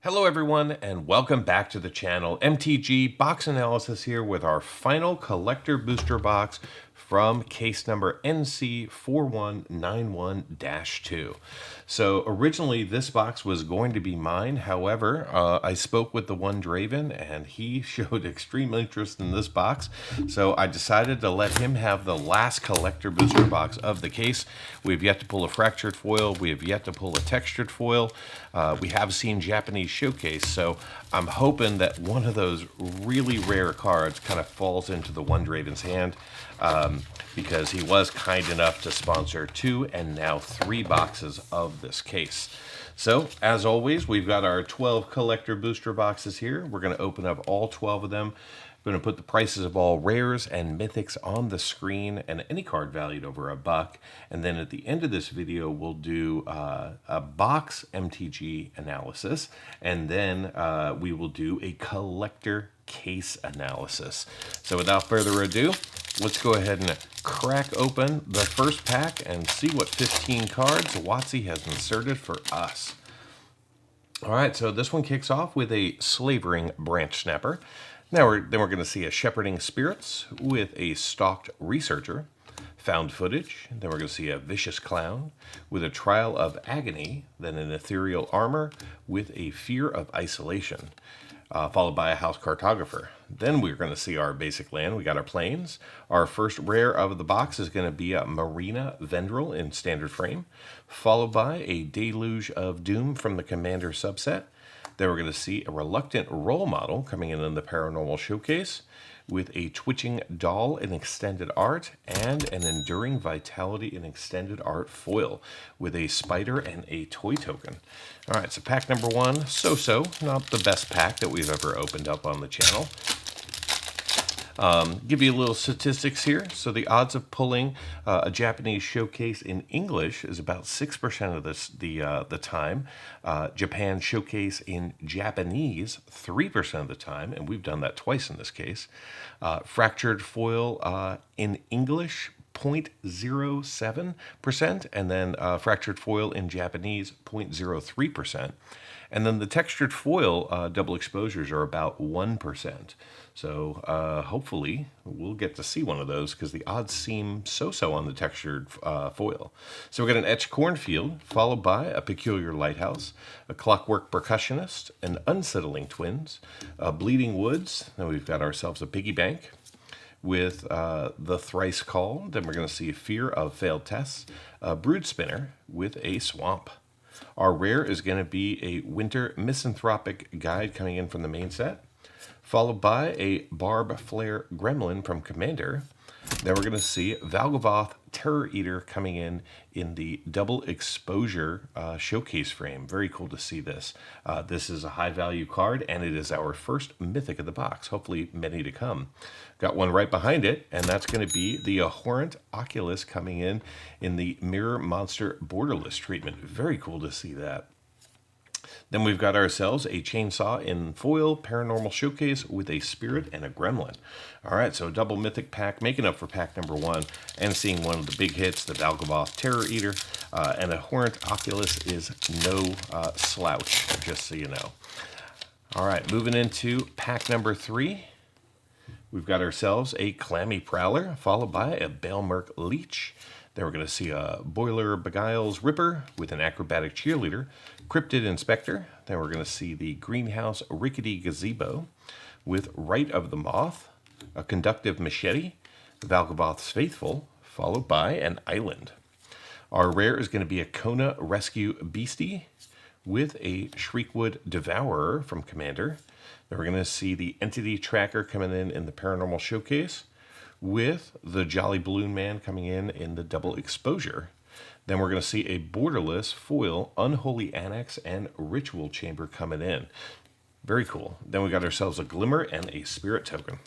Hello everyone and welcome back to the channel. MTG Box Analysis here with our final collector booster box from case number NC4191-2. So originally this box was going to be mine. However, I spoke with the one Draven and he showed extreme interest in this box. So I decided to let him have the last collector booster box of the case. We've yet to pull a fractured foil. We have yet to pull a textured foil. We have seen Japanese Showcase, so I'm hoping that one of those really rare cards kind of falls into the one Draven's hand, because he was kind enough to sponsor 2 and now 3 boxes of this case. So, as always, we've got our 12 collector booster boxes here. We're going to open up all 12 of them. I'm going to put the prices of all rares and mythics on the screen and any card valued over $1. And then at the end of this video, we'll do a box MTG analysis. And then we will do a collector case analysis. So without further ado, let's go ahead and crack open the first pack and see what 15 cards WotC has inserted for us. All right, so this one kicks off with a Slavering Branch Snapper. Now we're going to see a Shepherding Spirits with a Stalked Researcher, Found Footage. Then we're going to see a Vicious Clown with a Trial of Agony, then an Ethereal Armor with a Fear of Isolation, followed by a House Cartographer. Then we're going to see our basic land. We got our plains. Our first rare of the box is going to be a Marina Vendril in standard frame, followed by a Deluge of Doom from the Commander subset. Then we're going to see a Reluctant Role Model coming in the Paranormal Showcase with a Twitching Doll in extended art and an Enduring Vitality in extended art foil with a Spider and a Toy Token. All right, so pack number 1, so-so, not the best pack that we've ever opened up on the channel. Give you a little statistics here. So the odds of pulling a Japanese Showcase in English is about 6% of the time. Japan Showcase in Japanese, 3% of the time, and we've done that twice in this case. Fractured foil in English, 0.07%, and then fractured foil in Japanese, 0.03%. And then the textured foil double exposures are about 1%. So hopefully we'll get to see one of those because the odds seem so-so on the textured foil. So we got an Etched Cornfield, followed by a Peculiar Lighthouse, a Clockwork Percussionist, an Unsettling Twins, a Bleeding Woods. Then we've got ourselves a Piggy Bank with the Thrice Call. Then we're going to see Fear of Failed Tests, a Brood Spinner with a Swamp. Our rare is going to be a Winter Misanthropic Guide coming in from the main set, followed by a Barb Flare Gremlin from Commander. Then we're going to see Valgavoth Terror Eater coming in the double exposure showcase frame. Very cool to see this. This is a high value card, and it is our first mythic of the box. Hopefully many to come. Got one right behind it, and that's going to be the Abhorrent Oculus coming in the Mirror Monster Borderless treatment. Very cool to see that. Then we've got ourselves a Chainsaw in foil Paranormal Showcase with a Spirit and a Gremlin. All right, so a double mythic pack, making up for pack number 1, and seeing one of the big hits, the Valgavoth Terror Eater, and a Abhorrent Oculus is no slouch, just so you know. All right, moving into pack number 3. We've got ourselves a Clammy Prowler, followed by a Baelmerk Leech. Then we're going to see a Boiler Beguiles Ripper with an Acrobatic Cheerleader, Cryptid Inspector. Then we're going to see the Greenhouse Rickety Gazebo with Rite of the Moth, a Conductive Machete, Valgavoth's Faithful, followed by an Island. Our rare is going to be a Kona Rescue Beastie with a Shriekwood Devourer from Commander. Then we're going to see the Entity Tracker coming in the Paranormal Showcase, with the Jolly Balloon Man coming in the double exposure. Then we're going to see a borderless foil Unholy Annex and Ritual Chamber coming in. Very cool. Then we got ourselves a Glimmer and a Spirit Token.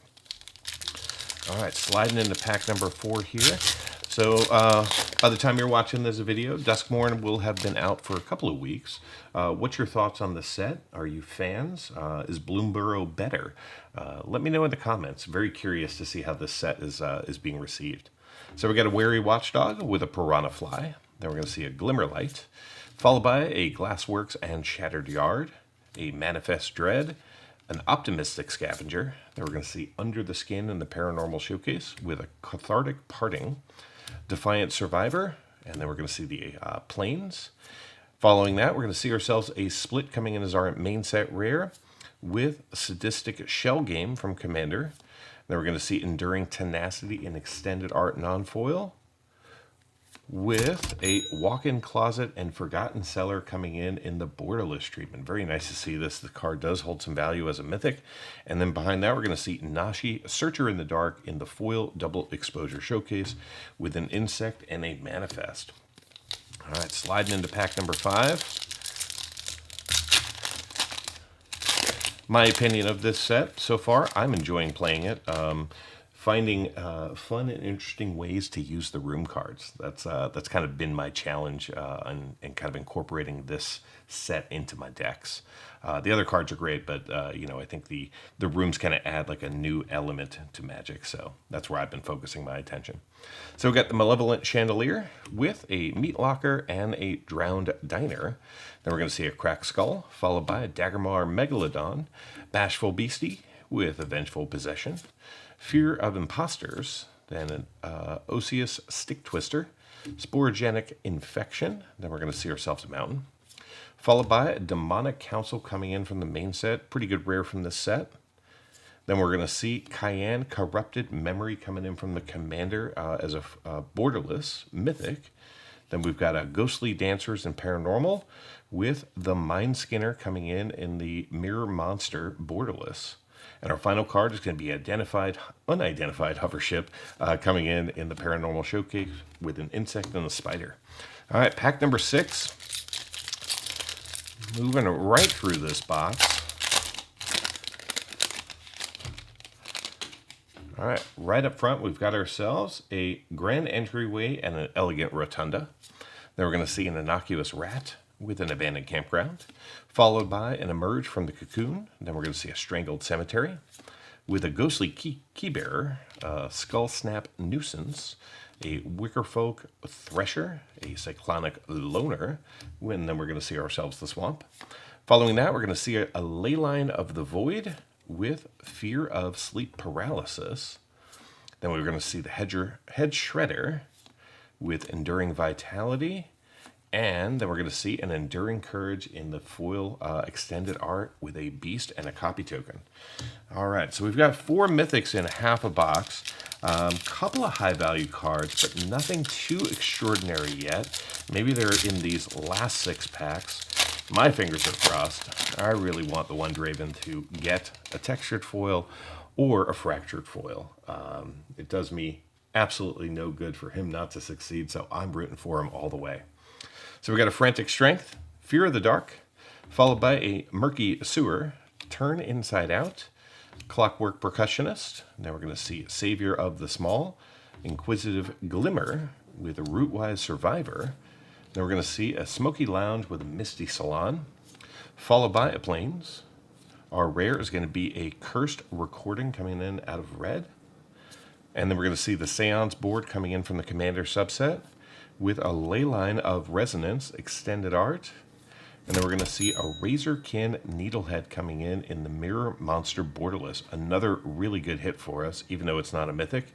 All right, sliding into pack number 4 here. So by the time you're watching this video, Duskmourn will have been out for a couple of weeks. What's your thoughts on the set? Are you fans? Is Bloomborough better? Let me know in the comments. Very curious to see how this set is being received. So we got a Wary Watchdog with a Piranha Fly. Then we're going to see a Glimmerlight, followed by a Glassworks and Shattered Yard, a Manifest Dread, an Optimistic Scavenger. Then we're going to see Under the Skin in the Paranormal Showcase with a Cathartic Parting, Defiant Survivor, and then we're going to see the Plains. Following that, we're going to see ourselves a split coming in as our main set rare with Sadistic Shell Game from Commander. Then we're going to see Enduring Tenacity in Extended Art non-foil with a Walk-in Closet and Forgotten Cellar coming in the borderless treatment. Very nice to see this. The card does hold some value as a mythic. And then behind that, we're going to see Nashi, Searcher in the Dark in the foil double exposure showcase with an insect and a manifest. All right, sliding into pack number 5. My opinion of this set so far, I'm enjoying playing it. Finding fun and interesting ways to use the room cards. That's kind of been my challenge and kind of incorporating this set into my decks. The other cards are great, but I think the rooms kind of add like a new element to Magic. So that's where I've been focusing my attention. So we've got the Malevolent Chandelier with a Meat Locker and a Drowned Diner. Then we're going to see a Cracked Skull, followed by a Daggermar Megalodon, Bashful Beastie with a Vengeful Possession, Fear of Imposters, then an Osseous Stick Twister, Sporogenic Infection, then we're going to see ourselves a Mountain, followed by a Demonic Council coming in from the main set, pretty good rare from this set. Then we're going to see Cayenne Corrupted Memory coming in from the Commander as a borderless mythic. Then we've got a Ghostly Dancers and Paranormal with the Mind Skinner coming in the Mirror Monster borderless. And our final card is going to be Unidentified Hover Ship coming in the Paranormal Showcase with an insect and a spider. All right, pack number 6. Moving right through this box. All right, right up front, we've got ourselves a Grand Entryway and an Elegant Rotunda. Then we're going to see an Innocuous Rat with an Abandoned Campground, followed by an Emerge from the Cocoon. Then we're going to see a Strangled Cemetery with a Ghostly Keybearer, a Skull Snap Nuisance, a Wickerfolk Thresher, a Cyclonic Loner, and then we're going to see ourselves the Swamp. Following that, we're going to see a Leyline of the Void with Fear of Sleep Paralysis. Then we're going to see the Head Shredder with Enduring Vitality. And then we're going to see an Enduring Courage in the foil extended art with a Beast and a copy token. All right, so we've got 4 mythics in half a box. Couple of high-value cards, but nothing too extraordinary yet. Maybe they're in these last 6 packs. My fingers are crossed. I really want the One Draven to get a textured foil or a fractured foil. It does me absolutely no good for him not to succeed, so I'm rooting for him all the way. So we got a Frantic Strength, Fear of the Dark, followed by a Murky Sewer, Turn Inside Out, Clockwork Percussionist. Now we're going to see Savior of the Small, Inquisitive Glimmer with a Rootwise Survivor. Then we're going to see a Smoky Lounge with a Misty Salon, followed by a Plains. Our rare is going to be a Cursed Recording coming in out of red. And then we're going to see the Seance board coming in from the Commander subset with a Leyline of Resonance extended art. And then we're going to see a Razorkin Needlehead coming in the Mirror Monster borderless. Another really good hit for us, even though it's not a mythic.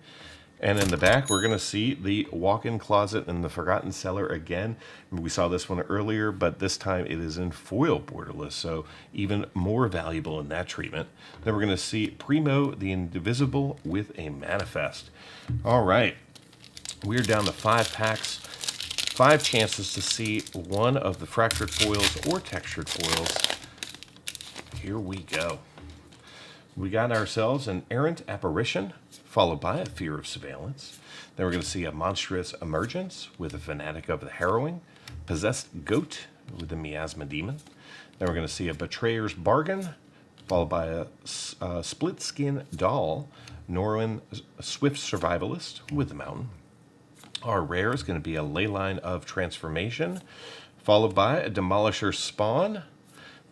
And in the back, we're going to see the Walk-in Closet and the Forgotten Cellar again. We saw this one earlier, but this time it is in foil borderless, so even more valuable in that treatment. Then we're going to see Primo the Indivisible with a Manifest. All right, we're down to 5 packs. 5 chances to see one of the fractured foils or textured foils. Here we go. We got ourselves an Errant Apparition, followed by a Fear of Surveillance. Then we're going to see a Monstrous Emergence with a Fanatic of the Harrowing, Possessed Goat with a Miasma Demon. Then we're going to see a Betrayer's Bargain, followed by a Split Skin Doll, Norwin Swift Survivalist with the Mountain. Our rare is going to be a Leyline of Transformation, followed by a Demolisher Spawn. And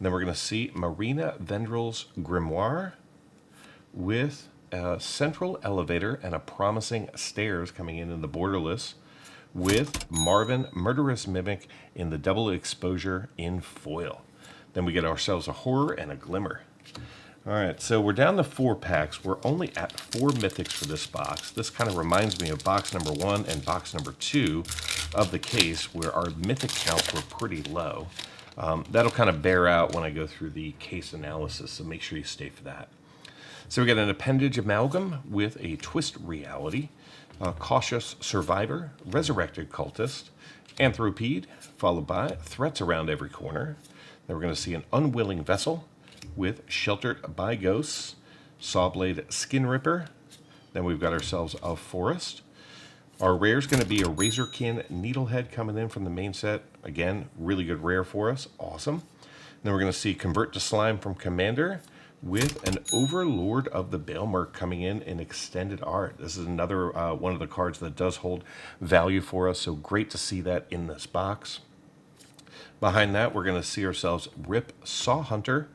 then we're going to see Marina Vendrell's Grimoire with a Central Elevator and a Promising Stairs coming in the borderless, with Marvin Murderous Mimic in the double exposure in foil. Then we get ourselves a horror and a glimmer. All right, so we're down to 4 packs. We're only at 4 mythics for this box. This kind of reminds me of box number 1 and box number 2 of the case, where our mythic counts were pretty low. That'll kind of bear out when I go through the case analysis, so make sure you stay for that. So we got an appendage amalgam with a twist reality, cautious survivor, resurrected cultist, anthropede, followed by threats around every corner. Then we're going to see an unwilling vessel with sheltered by ghosts, sawblade skin ripper. Then we've got ourselves a forest. Our rare is going to be a razorkin needlehead coming in from the main set. Again, really good rare for us. Awesome. Then we're going to see convert to slime from commander with an overlord of the Baelmerk coming in extended art. This is another one of the cards that does hold value for us, so great to see that in this box. Behind that, we're going to see ourselves Rip Saw Hunter,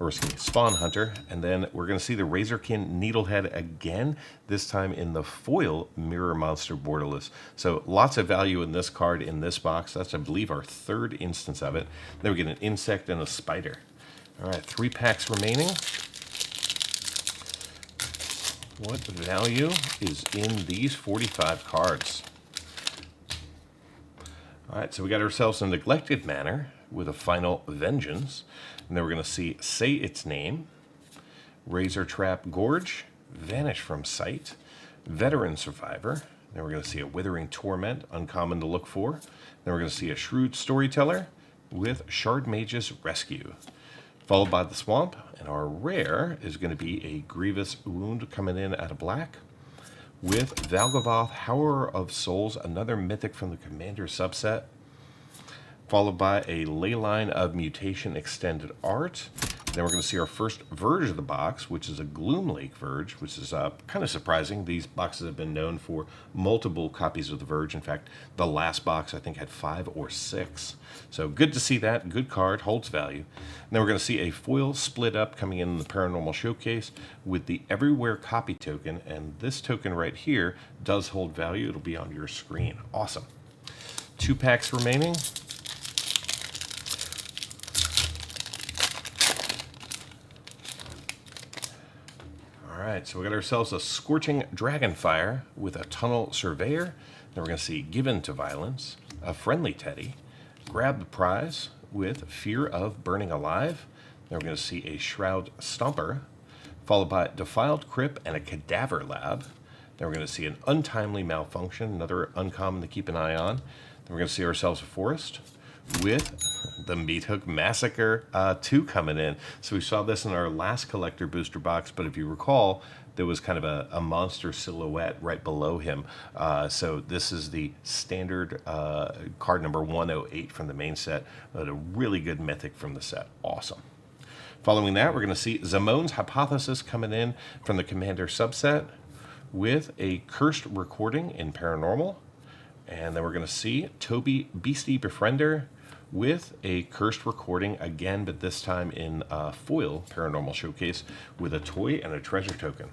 or excuse me, Spawn Hunter, and then we're going to see the Razorkin Needlehead again, this time in the foil Mirror Monster Borderless. So lots of value in this card in this box. That's, I believe, our 3rd instance of it. Then we get an insect and a spider. All right, 3 packs remaining. What value is in these 45 cards? All right, so we got ourselves a Neglected Manor with a final Vengeance. And then we're going to see Say Its Name, Razor Trap Gorge, Vanish from Sight, Veteran Survivor. Then we're going to see a Withering Torment, uncommon to look for. Then we're going to see a Shrewd Storyteller with Shard Mage's Rescue, followed by the Swamp. And our rare is going to be a Grievous Wound coming in out of black with Valgavoth, Howler of Souls, another mythic from the Commander subset, followed by a Leyline of Mutation extended art. Then we're going to see our first Verge of the box, which is a Gloomlake Verge, which is kind of surprising. These boxes have been known for multiple copies of the Verge. In fact, the last box, I think, had 5 or 6. So good to see that. Good card, holds value. And then we're going to see a foil split up coming in the Paranormal Showcase with the Everywhere Copy token. And this token right here does hold value. It'll be on your screen. Awesome. 2 packs remaining. All right, so we got ourselves a Scorching Dragonfire with a Tunnel Surveyor. Then we're going to see Given to Violence, a Friendly Teddy, Grab the Prize with Fear of Burning Alive. Then we're going to see a Shroud Stomper, followed by Defiled Crypt and a Cadaver Lab. Then we're going to see an Untimely Malfunction, another uncommon to keep an eye on. Then we're going to see ourselves a Forest with the Meat Hook Massacre 2 coming in. So we saw this in our last collector booster box, but if you recall, there was kind of a monster silhouette right below him. So this is the standard card number 108 from the main set, but a really good mythic from the set. Awesome. Following that, we're going to see Zamon's Hypothesis coming in from the Commander subset with a Cursed Recording in Paranormal. And then we're going to see Toby Beastie Befriender with a Cursed Recording again, but this time in foil Paranormal Showcase with a toy and a treasure token.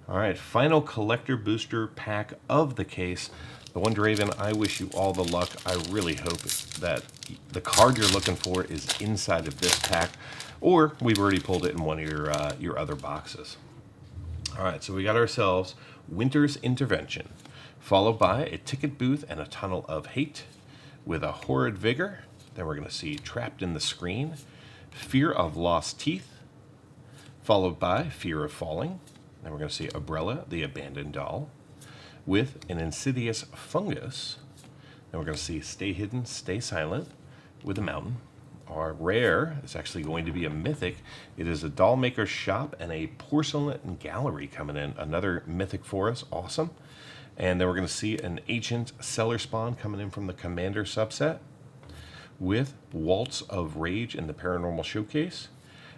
All right, final collector booster pack of the case. The Wonder Raven, I wish you all the luck. I really hope that the card you're looking for is inside of this pack, or we've already pulled it in one of your other boxes. All right, so we got ourselves Winter's Intervention, followed by a Ticket Booth and a Tunnel of Hate with a Horrid Vigor. Then we're going to see Trapped in the Screen, Fear of Lost Teeth, followed by Fear of Falling. Then we're going to see Umbrella, the Abandoned Doll, with an Insidious Fungus. Then we're going to see Stay Hidden, Stay Silent with a Mountain. Our rare is actually going to be a mythic. It is a Dollmaker's Shop and a Porcelain Gallery coming in. Another mythic for us. Awesome. And then we're going to see an Ancient Cellar Spawn coming in from the Commander subset with Waltz of Rage in the Paranormal Showcase.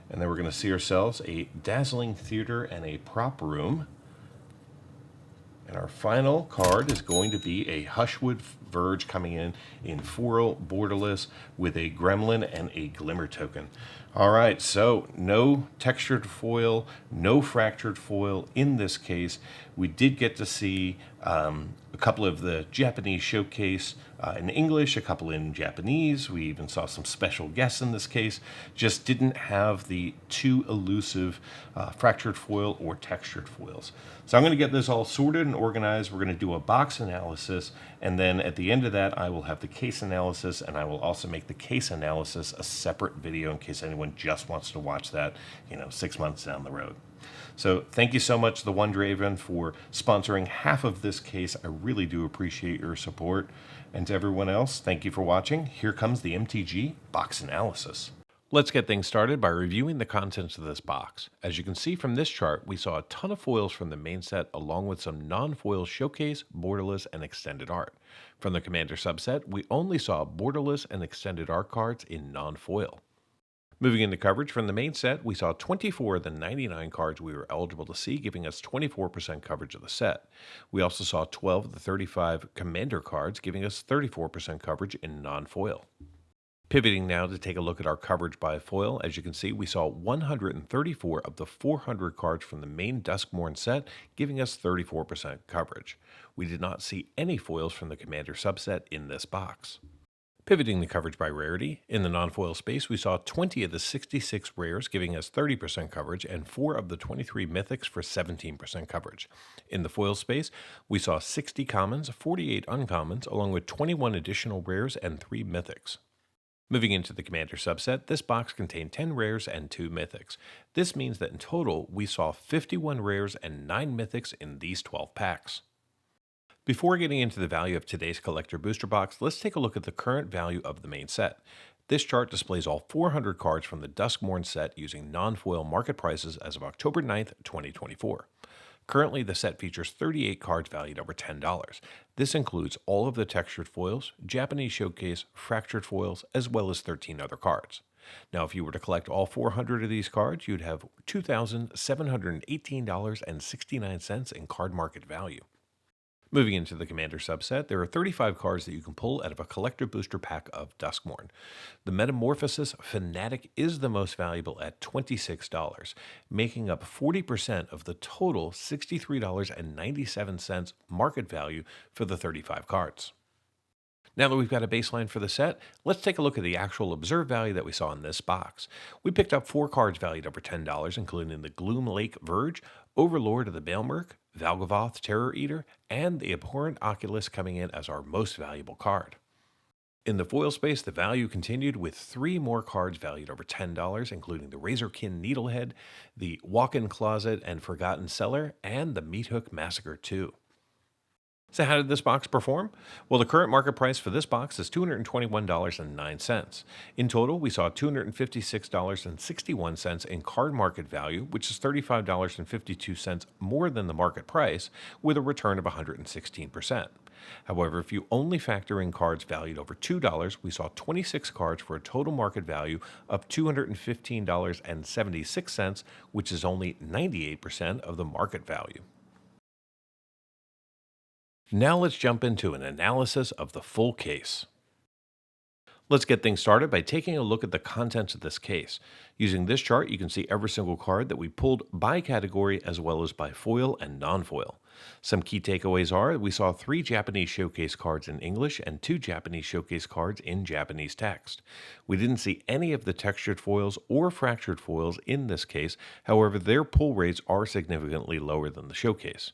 And then we're going to see ourselves a Dazzling Theater and a Prop Room. And our final card is going to be a Hushwood Verge coming in foil borderless with a Gremlin and a Glimmer token. All right, so no textured foil, no fractured foil in this case. We did get to see a couple of the Japanese showcase in English, a couple in Japanese. We even saw some special guests in this case. Just didn't have the too elusive fractured foil or textured foils. So I'm going to get this all sorted and organized. We're going to do a box analysis, and then at the end of that, I will have the case analysis, and I will also make the case analysis a separate video in case anyone just wants to watch that, 6 months down the road. So thank you so much, The One Draven, for sponsoring half of this case. I really do appreciate your support. And to everyone else, thank you for watching. Here comes the MTG Box Analysis. Let's get things started by reviewing the contents of this box. As you can see from this chart, we saw a ton of foils from the main set along with some non-foil showcase, borderless, and extended art. From the Commander subset, we only saw borderless and extended art cards in non-foil. Moving into coverage from the main set, we saw 24 of the 99 cards we were eligible to see, giving us 24% coverage of the set. We also saw 12 of the 35 Commander cards, giving us 34% coverage in non-foil. Pivoting now to take a look at our coverage by foil, as you can see, we saw 134 of the 400 cards from the main Duskmourn set, giving us 34% coverage. We did not see any foils from the Commander subset in this box. Pivoting the coverage by rarity, in the non-foil space, we saw 20 of the 66 rares giving us 30% coverage and 4 of the 23 mythics for 17% coverage. In the foil space, we saw 60 commons, 48 uncommons, along with 21 additional rares and 3 mythics. Moving into the Commander subset, this box contained 10 rares and 2 mythics. This means that in total, we saw 51 rares and 9 mythics in these 12 packs. Before getting into the value of today's collector booster box, let's take a look at the current value of the main set. This chart displays all 400 cards from the Duskmourn set using non-foil market prices as of October 9th, 2024. Currently, the set features 38 cards valued over $10. This includes all of the textured foils, Japanese showcase, fractured foils, as well as 13 other cards. Now, if you were to collect all 400 of these cards, you'd have $2,718.69 in card market value. Moving into the Commander subset, there are 35 cards that you can pull out of a collector booster pack of Duskmourn. The Metamorphosis Fanatic is the most valuable at $26, making up 40% of the total $63.97 market value for the 35 cards. Now that we've got a baseline for the set, let's take a look at the actual observed value that we saw in this box. We picked up 4 cards valued over $10, including the Gloom Lake Verge, Overlord of the Baelmerk, Valgavoth Terror Eater, and the Abhorrent Oculus coming in as our most valuable card. In the foil space, the value continued with 3 more cards valued over $10, including the Razorkin Needlehead, the Walk-in Closet and Forgotten Cellar, and the Meathook Massacre 2. So how did this box perform? Well, the current market price for this box is $221.09. In total, we saw $256.61 in card market value, which is $35.52 more than the market price, with a return of 116%. However, if you only factor in cards valued over $2, we saw 26 cards for a total market value of $215.76, which is only 98% of the market value. Now let's jump into an analysis of the full case. Let's get things started by taking a look at the contents of this case. Using this chart, you can see every single card that we pulled by category as well as by foil and non-foil. Some key takeaways are we saw 3 Japanese showcase cards in English and 2 Japanese showcase cards in Japanese text. We didn't see any of the textured foils or fractured foils in this case, however their pull rates are significantly lower than the showcase.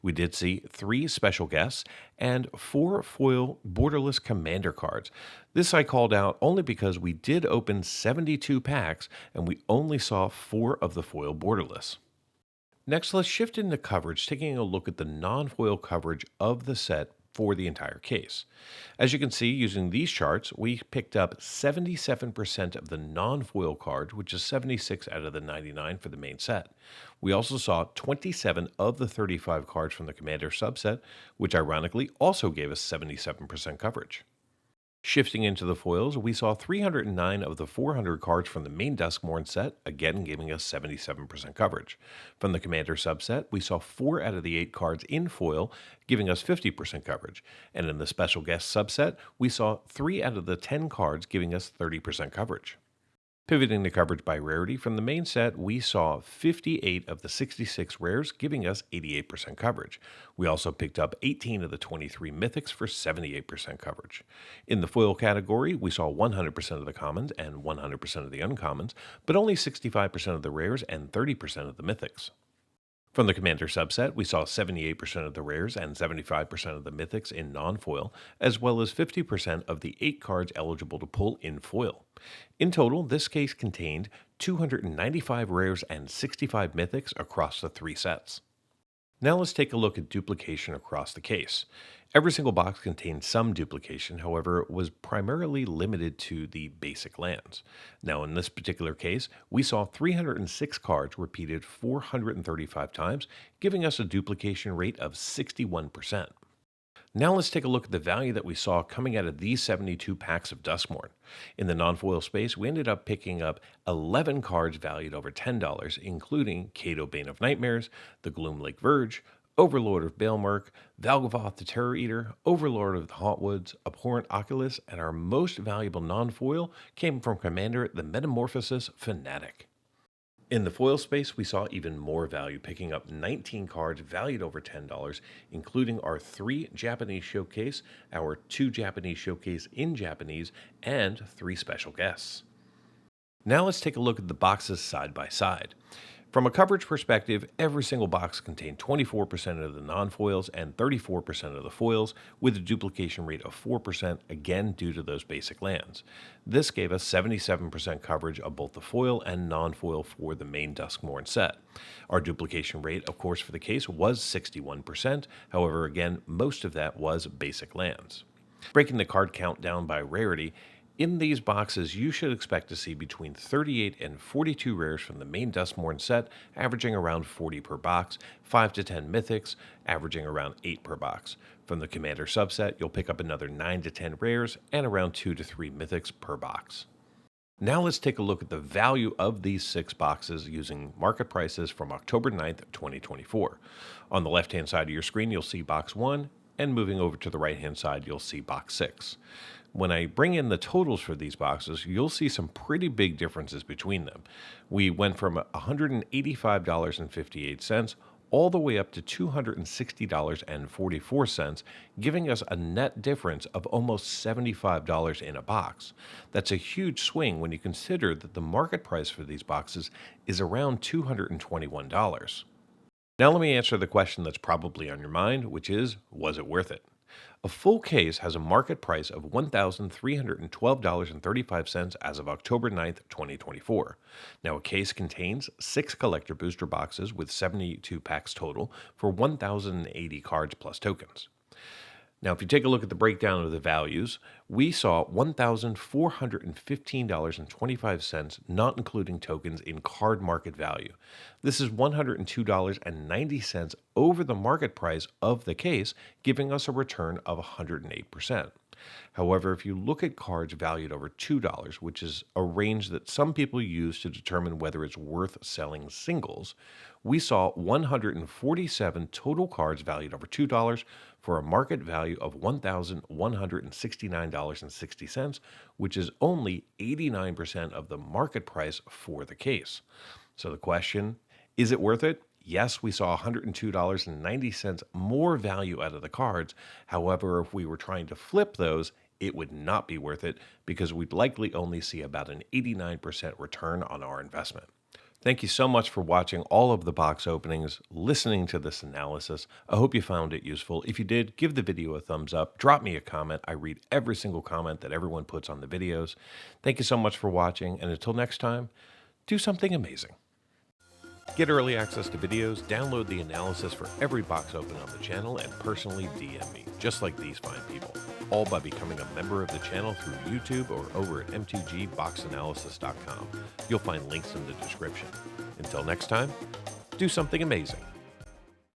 We did see 3 special guests and 4 foil borderless Commander cards. This I called out only because we did open 72 packs and we only saw 4 of the foil borderless. Next, let's shift into coverage, taking a look at the non-foil coverage of the set for the entire case. As you can see, using these charts, we picked up 77% of the non-foil cards, which is 76 out of the 99 for the main set. We also saw 27 of the 35 cards from the Commander subset, which ironically also gave us 77% coverage. Shifting into the foils, we saw 309 of the 400 cards from the main Duskmourn set, again giving us 77% coverage. From the Commander subset, we saw 4 out of the 8 cards in foil, giving us 50% coverage. And in the special guest subset, we saw 3 out of the 10 cards, giving us 30% coverage. Pivoting to coverage by rarity, from the main set, we saw 58 of the 66 rares, giving us 88% coverage. We also picked up 18 of the 23 mythics for 78% coverage. In the foil category, we saw 100% of the commons and 100% of the uncommons, but only 65% of the rares and 30% of the mythics. From the Commander subset, we saw 78% of the rares and 75% of the mythics in non-foil, as well as 50% of the 8 cards eligible to pull in foil. In total, this case contained 295 rares and 65 mythics across the 3 sets. Now let's take a look at duplication across the case. Every single box contained some duplication, however, it was primarily limited to the basic lands. Now in this particular case, we saw 306 cards repeated 435 times, giving us a duplication rate of 61%. Now let's take a look at the value that we saw coming out of these 72 packs of Duskmourn. In the non-foil space, we ended up picking up 11 cards valued over $10, including Kato Bane of Nightmares, the Gloomlake Verge, Overlord of Baelmerk, Valgavoth the Terror Eater, Overlord of the Hauntwoods, Abhorrent Oculus, and our most valuable non-foil came from Commander the Metamorphosis Fanatic. In the foil space, we saw even more value, picking up 19 cards valued over $10, including our 3 Japanese showcase, our 2 Japanese showcase in Japanese, and 3 special guests. Now let's take a look at the boxes side by side. From a coverage perspective, every single box contained 24% of the non-foils and 34% of the foils, with a duplication rate of 4%, again due to those basic lands. This gave us 77% coverage of both the foil and non-foil for the main Duskmourn set. Our duplication rate, of course, for the case was 61%, however, again, most of that was basic lands. Breaking the card count down by rarity, in these boxes, you should expect to see between 38 and 42 rares from the main Duskmourn set, averaging around 40 per box, 5 to 10 mythics, averaging around 8 per box. From the Commander subset, you'll pick up another 9 to 10 rares and around 2 to 3 mythics per box. Now let's take a look at the value of these 6 boxes using market prices from October 9th, 2024. On the left-hand side of your screen, you'll see box 1, and moving over to the right-hand side, you'll see box 6. When I bring in the totals for these boxes, you'll see some pretty big differences between them. We went from $185.58 all the way up to $260.44, giving us a net difference of almost $75 in a box. That's a huge swing when you consider that the market price for these boxes is around $221. Now let me answer the question that's probably on your mind, which is, was it worth it? A full case has a market price of $1,312.35 as of October 9th, 2024. Now, a case contains 6 collector booster boxes with 72 packs total for 1,080 cards plus tokens. Now, if you take a look at the breakdown of the values, we saw $1,415.25, not including tokens, in card market value. This is $102.90 over the market price of the case, giving us a return of 108%. However, if you look at cards valued over $2, which is a range that some people use to determine whether it's worth selling singles, we saw 147 total cards valued over $2 for a market value of $1,169.60, which is only 89% of the market price for the case. So the question, is it worth it? Yes, we saw $102.90 more value out of the cards. However, if we were trying to flip those, it would not be worth it because we'd likely only see about an 89% return on our investment. Thank you so much for watching all of the box openings, listening to this analysis. I hope you found it useful. If you did, give the video a thumbs up, drop me a comment. I read every single comment that everyone puts on the videos. Thank you so much for watching, and until next time, do something amazing. Get early access to videos, download the analysis for every box open on the channel, and personally DM me, just like these fine people, all by becoming a member of the channel through YouTube or over at mtgboxanalysis.com. You'll find links in the description. Until next time, do something amazing.